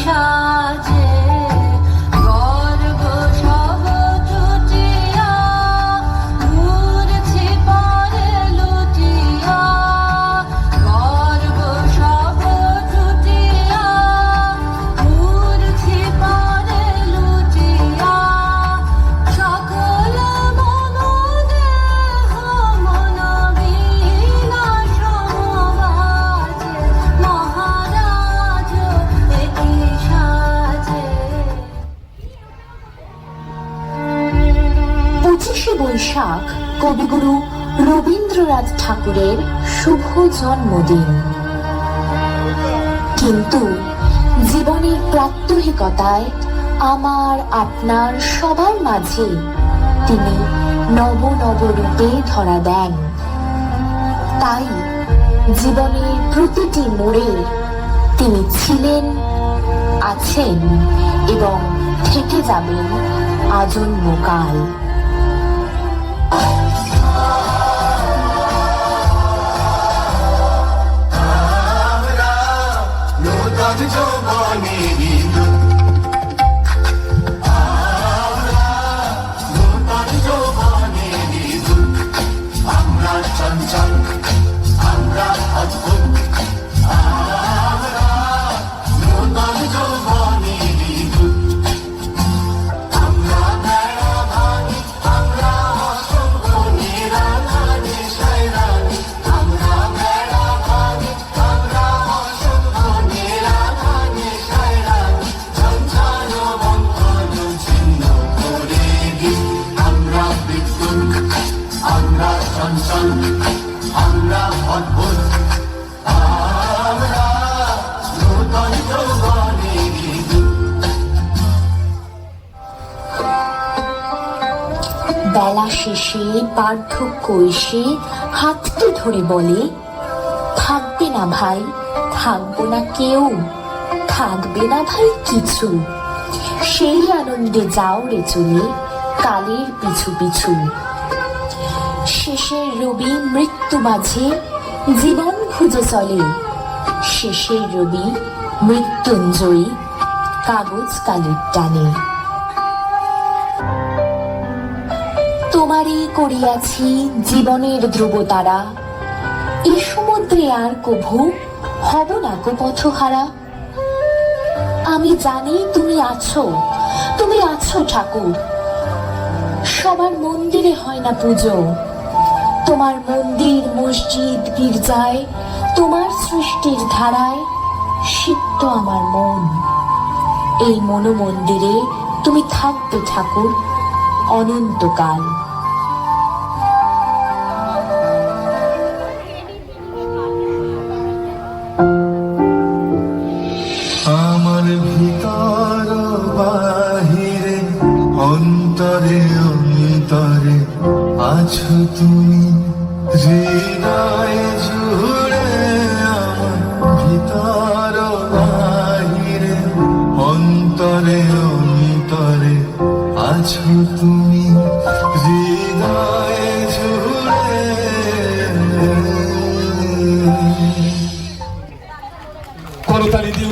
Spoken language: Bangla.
সাজে গর্ব সব টুটিয়া ঘুরছি পরে লুটিয়া গর্ব সব টুটিয়া ঘুরছি পরে লুটিয়া সকল মন দেহ মন বিনা সমবাজে মহারাজ একই সাজে। 25শে বৈশাখ কবিগুরু রবীন্দ্রনাথ ঠাকুরের শুভ জন্মদিন। কিন্তু জীবনের প্রাত্যহিকতায় আমার আপনার সবার মাঝে তিনি নব নব রূপে ধরা দেন। তাই জীবনের প্রতিটি মোড়ে তিনি ছিলেন, আছেন এবং থেকে যাবেন আজন্মকাল। বেলা শেষে বার্ধক্য এসে হাতটি ধরে বলে, থাকবে না ভাই, থাকবো না কেউ, থাকবে না ভাই কিছু, সেই আনন্দে যাও রে চলে কালের পিছু পিছু। শেষের রবি মৃত্যু মাঝে জীবন খুঁজে চলে, শেষের রবি মৃত্যুঞ্জয়ী কাগজ কালির টানে। তোমারই করিয়াছি জীবনের ধ্রুবতারা, এ সমুদ্রে আর কভু হব না গো পথহারা। আমি জানি তুমি আছো, তুমি আছো ঠাকুর, সবার মন্দিরে হয় না পুজো, তোমার মন্দির মসজিদ গির্জায় তোমার সৃষ্টির ধারায় সিক্ত আমার মন। এই মনোমন্দিরে তুমি থাকবে ঠাকুর অনন্তকাল। আমার ভিতর বাহিরে অন্তরে অন্তরে আছো তুমি, হৃদয় জুড়ে আমার ভিতর বাহিরে অন্তরে অন্তরে আছো তুমি, হৃদয়